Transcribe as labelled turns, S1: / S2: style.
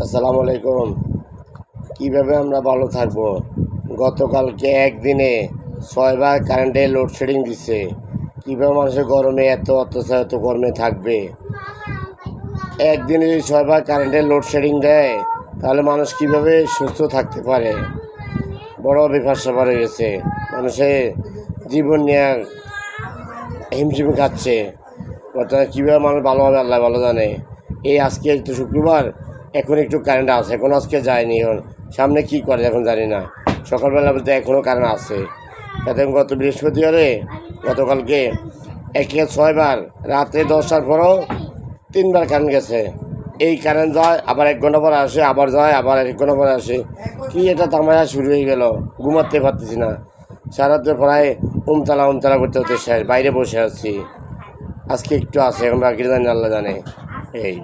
S1: আসসালামু আলাইকুম। কীভাবে আমরা ভালো থাকবো? গতকালকে একদিনে 6বার কারেন্টে লোডশেডিং দিচ্ছে। কীভাবে মানুষের গরমে এত অত্যাচার এত গরমে থাকবে? একদিনে যদি 6বার কারেন্টের লোডশেডিং দেয় তাহলে মানুষ কীভাবে সুস্থ থাকতে পারে? বড় বিপদ হয়ে গেছে। মানুষের জীবন নিয়ে হিমশিম খাচ্ছে। বর্তমানে কীভাবে মানুষ ভালো হবে আল্লাহ ভালো জানে। এই আজকে তো শুক্রবার, এখন একটু কারেন্ট আছে, এখন আজকে যায়নি। এখন সামনে কী করে এখন জানি না। সকালবেলা বলতে এখনও কারেন্ট আছে। তাতে গত বৃহস্পতিবারে গতকালকে 6বার রাতে 10টার পরও 3বার কারেন্ট গেছে। এই কারেন্ট যায়, আবার 1 ঘন্টা পরে আসে, আবার যায়, আবার 1 ঘন্টা পরে আসে। কি এটা তামাশা শুরু হয়ে গেল, ঘুমাতে পারতেছি না। সারাতে প্রায় উমতলা করতে হতে শেষ, বাইরে বসে আছি। আজকে একটু আছে, এখন বাকি জানি আল্লাহ জানে। এই